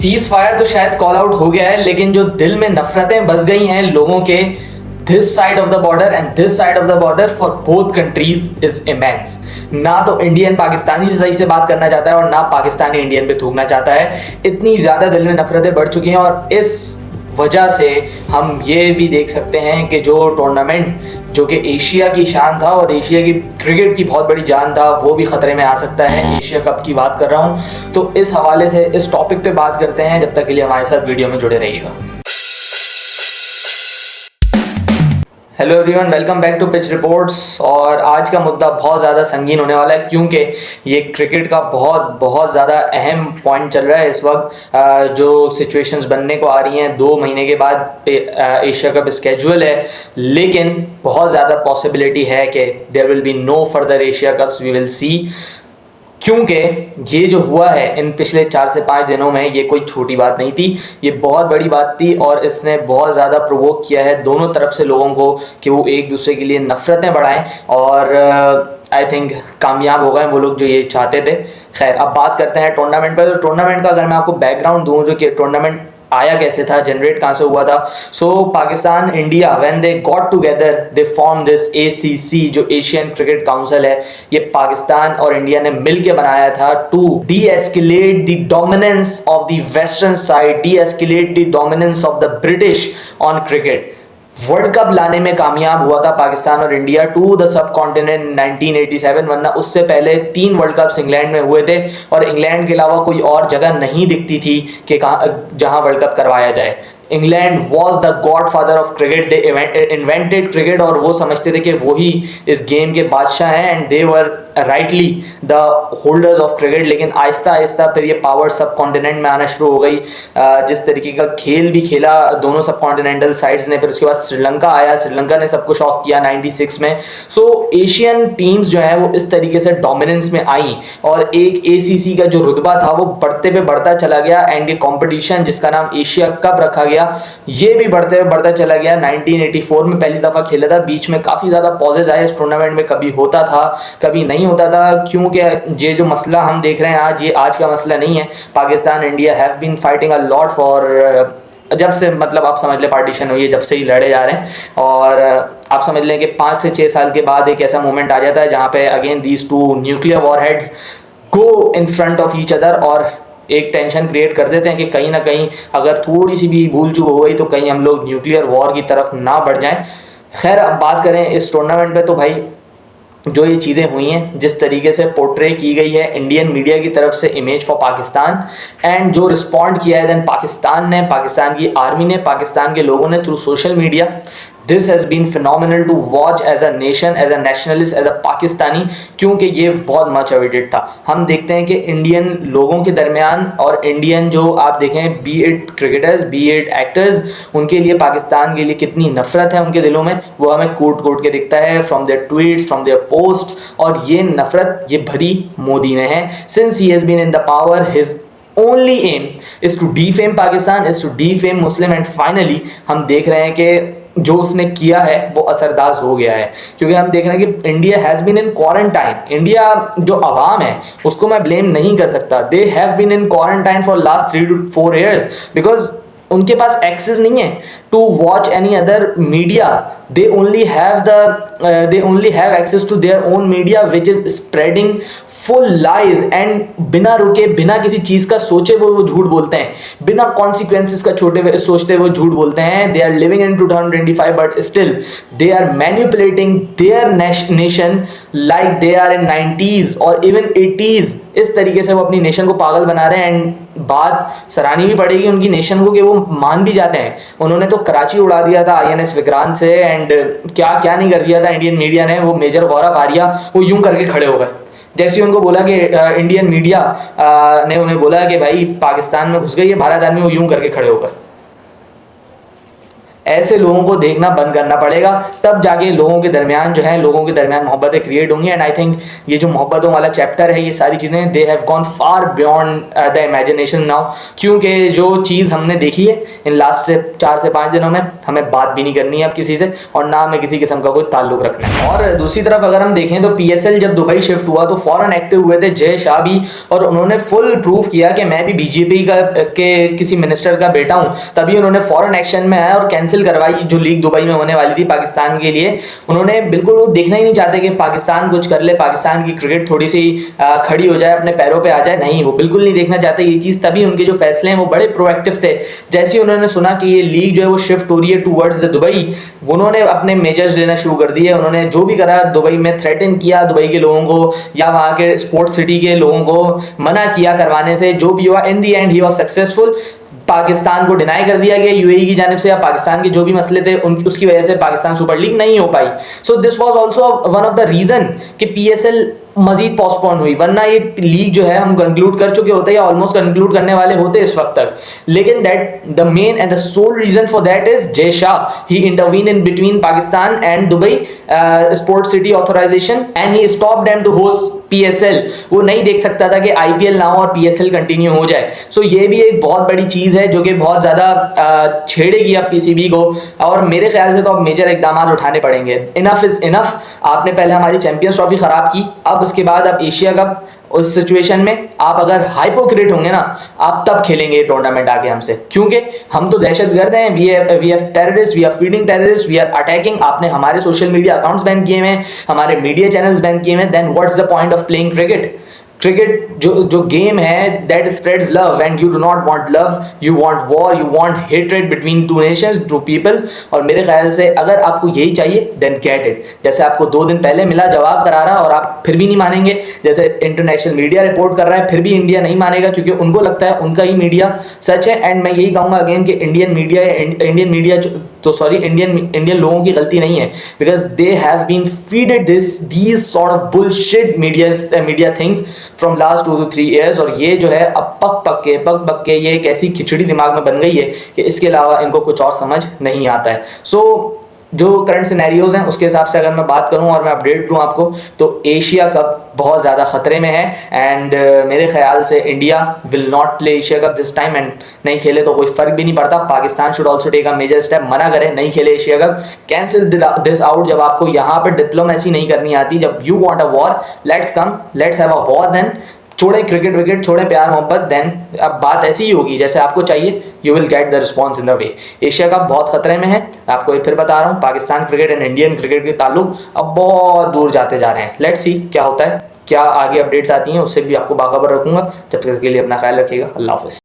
Cease fire तो शायद call out हो गया है, लेकिन जो दिल में नफरतें बस गई हैं लोगों के this side of the border and this side of the border for both countries is immense. ना तो इंडियन पाकिस्तानी से सही से बात करना चाहता है और ना पाकिस्तानी इंडियन पे थूकना चाहता है। इतनी ज़्यादा दिल में नफरतें बढ़ चुकी हैं और इस वजह से हम ये भी देख सकते हैं कि जो टूर्नामेंट जो कि एशिया की शान था और एशिया की क्रिकेट की बहुत बड़ी जान था, वो भी खतरे में आ सकता है। एशिया कप की बात कर रहा हूँ, तो इस हवाले से इस टॉपिक पे बात करते हैं। जब तक के लिए हमारे साथ वीडियो में जुड़े रहिएगा। Hello everyone, welcome back to Pitch Reports. और आज का मुद्दा बहुत ज़्यादा संगीन होने वाला है, क्योंकि ये क्रिकेट का बहुत ज़्यादा अहम पॉइंट चल रहा है इस वक्त। जो सिचुएशंस बनने को आ रही हैं, 2 महीने के बाद एशिया कप स्केड्यूल है, लेकिन बहुत ज़्यादा पॉसिबिलिटी है कि there will be no further Asia cups, we will see. क्योंकि ये जो हुआ है इन पिछले 4 से 5 दिनों में, ये कोई छोटी बात नहीं थी, ये बहुत बड़ी बात थी और इसने बहुत ज़्यादा प्रोवोक किया है दोनों तरफ से लोगों को कि वो एक दूसरे के लिए नफरतें बढ़ाएं और आई थिंक कामयाब हो गए वो लोग जो ये चाहते थे। खैर, अब बात करते हैं टूर्नामेंट पर। तो टूर्नामेंट का अगर मैं आपको बैकग्राउंड दूँ, जो कि टूर्नामेंट आया कैसे था, जनरेट कहाँ से हुआ था। So Pakistan India when they got together they form this ACC, जो एशियन क्रिकेट काउंसिल है, ये पाकिस्तान और इंडिया ने मिलकर बनाया था to de-escalate the dominance of the western side, de-escalate the dominance of the British on cricket. World cup लाने में कामयाब हुआ था पाकिस्तान और India to the subcontinent 1987, वरना उससे पहले 3 वर्ल्ड कप्स इंग्लैंड में हुए थे और इंग्लैंड के अलावा कोई और जगह नहीं दिखती थी कि जहां वर्ल्ड कप करवाया जाए। England was the God father of cricket, they invented cricket और वो समझते थे कि वही इस गेम के बादशाह हैं and they were rightly the holders of cricket. लेकिन आहिस्ता आहिस्ता फिर ये पावर सब कॉन्टिनेंट में आना शुरू हो गई। जिस तरीके का खेल भी खेला दोनों सब कॉन्टिनेंटल साइड्स ने, फिर उसके बाद श्रीलंका आया, श्रीलंका ने सबको शॉक किया 96 में। सो एशियन टीम्स जो है वो इस तरीके से डोमिनेंस में आई और एक एसीसी का जो रुतबा था वो बढ़ते पे बढ़ता चला गया एंड ये कॉम्पिटिशन जिसका नाम एशिया कप रखा गया, ये भी बढ़ते बढ़ता चला गया। 1984 में पहली दफा खेला था, बीच में काफी ज्यादा पॉजेज आए इस टूर्नामेंट में, कभी होता था कभी नहीं होता था, क्योंकि ये जो मसला हम देख रहे हैं आज, ये आज का मसला नहीं है। Pakistan India have been fighting a lot for, जब से मतलब आप समझ लें पार्टीशन हुई है, जब से ही लड़े जा रहे हैं। और आप समझ लें कि 5 से 6 साल के बाद एक ऐसा मोमेंट आ जाता है जहां पे again these two nuclear warheads go in front of each other और एक टेंशन क्रिएट कर देते हैं कि कहीं ना कहीं अगर थोड़ी सी भी भूल चूक हो गई तो कहीं हम लोग न्यूक्लियर वॉर की तरफ ना बढ़ जाएं। खैर, अब बात करें इस टूर्नामेंट पे, तो भाई जो ये चीज़ें हुई हैं, जिस तरीके से पोर्ट्रे की गई है इंडियन मीडिया की तरफ से इमेज फॉर पाकिस्तान एंड जो रिस्पॉन्ड किया है देन पाकिस्तान ने, पाकिस्तान की आर्मी ने, पाकिस्तान के लोगों ने through social media, this has been phenomenal to watch as a nation, as a nationalist, as a Pakistani, क्योंकि ये बहुत मच अवेटेड था। हम देखते हैं कि इंडियन लोगों के दरमियान और इंडियन जो आप देखें, B it cricketers, B it actors, उनके लिए पाकिस्तान के लिए कितनी नफरत है उनके दिलों में, वो हमें कूट कूट के दिखता है from their tweets, from their posts. और ये नफरत ये भरी मोदी ने है। Since he has been in the power, his only aim is to defame Pakistan, is to defame Muslim, and finally हम देख रहे हैं कि जो उसने किया है वो असरदार हो गया है। क्योंकि हम देख रहे हैं कि India has been in quarantine. India जो आवाम है उसको मैं ब्लेम नहीं कर सकता, they have been in quarantine for last 3 to 4 years because उनके पास एक्सेस नहीं है to watch any other media. They only have access to their own media which is spreading full lies and बिना रुके, बिना किसी चीज का सोचे वो झूठ बोलते हैं, बिना कॉन्सिक्वेंसेस का सोचते वो झूठ बोलते हैं। They are living in 2025 but still they are manipulating their nation like they are in 90s और इवन 80s। इस तरीके से वो अपनी नेशन को पागल बना रहे हैं एंड बात सराहनी भी पड़ेगी उनकी नेशन को कि वो मान भी जाते हैं। उन्होंने तो कराची उड़ा दिया था INS विक्रांत से एंड क्या क्या नहीं कर दिया था इंडियन मीडिया ने। वो मेजर गौरव आर्या वो यूं करके खड़े हो गए, जैसे उनको बोला कि इंडियन मीडिया ने उन्हें बोला कि भाई पाकिस्तान में घुस गई है भारत आर्मी, वो यूं करके खड़े हो गए। ऐसे लोगों को देखना बंद करना पड़ेगा, तब जाके लोगों के दरमियान जो है, लोगों के दरमियान मोहब्बतें क्रिएट होंगी। एंड आई थिंक ये जो मोहब्बतों वाला चैप्टर है, ये सारी चीज़ें they have gone far beyond the imagination now, क्योंकि जो चीज़ हमने देखी है इन लास्ट 4 से 5 दिनों में, हमें बात भी नहीं करनी है अब किसी से, और ना हमें किसी किस्म का कोई ताल्लुक रखना है। और दूसरी तरफ अगर हम देखें तो PSL जब दुबई शिफ्ट हुआ तो फौरन एक्टिव हुए थे जय शाह भी, और उन्होंने फुल प्रूफ किया कि मैं भी बीजेपी के किसी मिनिस्टर का बेटा हूं। तभी उन्होंने फौरन एक्शन में आया और कैंसिल करवाई जो लीग दुबई में होने वाली थी पाकिस्तान के लिए। उन्होंने बिल्कुल वो देखना ही नहीं चाहते कि पाकिस्तान कुछ कर ले, पाकिस्तान की क्रिकेट थोड़ी सी खड़ी हो जाए, अपने पैरों पे आ जाए, नहीं, वो बिल्कुल नहीं देखना चाहते ये चीज़। तभी उनके जो फैसले हैं वो बड़े प्रोएक्टिव थे। जैसे ही उन्होंने सुना कि ये लीग जो है वो शिफ्ट हो रही है टूवर्ड्स द दुबई, उन्होंने अपने मेजर्स लेना शुरू कर दिए। उन्होंने जो भी करा, दुबई में थ्रेटन किया दुबई के लोगों को या वहाँ के स्पोर्ट्स सिटी के लोगों को मना किया करवाने से। जो भी हुआ, in the end he was successful. Pakistan को डिनाई कर दिया गया यूएई की जानिब से, या पाकिस्तान के जो भी मसले थे उसकी वजह से पाकिस्तान सुपर लीग नहीं हो पाई। So this was also one of the reason कि PSL मजीद पोस्टपोन हुई, वरना ये लीग जो है हम कंक्लूड कर चुके होते या ऑलमोस्ट कंक्लूड करने वाले होते इस वक्त तक। लेकिन that the main and the sole reason for that is Jay Shah. He intervene in between Pakistan and Dubai sports city authorization and he stop them to host PSL। वो नहीं देख सकता था कि IPL ना हो और PSL कंटिन्यू हो जाए। सो ये भी एक बहुत बड़ी चीज़ है जो कि बहुत ज़्यादा छेड़ेगी अब PCB को, और मेरे ख्याल से तो अब मेजर इकदाम उठाने पड़ेंगे। Enough is enough. आपने पहले हमारी चैंपियंस ट्रॉफी ख़राब की, अब उसके बाद अब एशिया कप, उस सिचुएशन में आप अगर हाइपोक्रेट होंगे ना, आप तब खेलेंगे ये टूर्नामेंट आगे हमसे, क्योंकि हम तो दहशतगर्द हैं। We have terrorist, we are feeding terrorist, we are attacking. आपने हमारे सोशल मीडिया अकाउंट्स बैन किए हैं, हमारे मीडिया चैनल्स बैन किए हैं। Then what's the point of playing cricket? Cricket जो गेम है that spreads love, and you do not want love, you want war, you want hatred between two nations, two people. और मेरे ख्याल से अगर आपको यही चाहिए देन गेट इट। जैसे आपको 2 दिन पहले मिला जवाब करारा और आप फिर भी नहीं मानेंगे, जैसे इंटरनेशनल मीडिया रिपोर्ट कर रहा है, फिर भी इंडिया नहीं मानेगा क्योंकि उनको लगता है उनका ही मीडिया सच है। एंड मैं यही कहूँगा अगेन कि इंडियन इंडियन लोगों की गलती नहीं है, because they have been feeded these sort of bullshit media things from last 2 to 3 years। और ये जो है अब पक पक के ये एक ऐसी खिचड़ी दिमाग में बन गई है कि इसके अलावा इनको कुछ और समझ नहीं आता है। सो जो करंट सिनेरियोज हैं उसके हिसाब से अगर मैं बात करूं और मैं अपडेट दूं आपको, तो एशिया कप बहुत ज़्यादा खतरे में है। एंड मेरे ख्याल से India will not play Asia cup this time. And नहीं खेले तो कोई फर्क भी नहीं पड़ता। Pakistan should also take a major step, मना करे नहीं खेले एशिया कप, कैंसिल दिस आउट। जब आपको यहाँ पर डिप्लोमेसी नहीं करनी आती, जब you want a war, let's have a war. Then छोड़े क्रिकेट विकेट, छोड़े प्यार मोहब्बत, देन अब बात ऐसी ही होगी जैसे आपको चाहिए। You will get the response in the way. Asia cup बहुत खतरे में है, आपको फिर बता रहा हूँ। Pakistan cricket and Indian cricket के ताल्लुक अब बहुत दूर जाते जा रहे हैं। लेट्स सी क्या होता है, क्या आगे अपडेट्स आती हैं, उससे भी आपको बाखबर रखूंगा। जब तक के लिए अपना ख्याल रखिएगा। अल्लाह हाफिज़।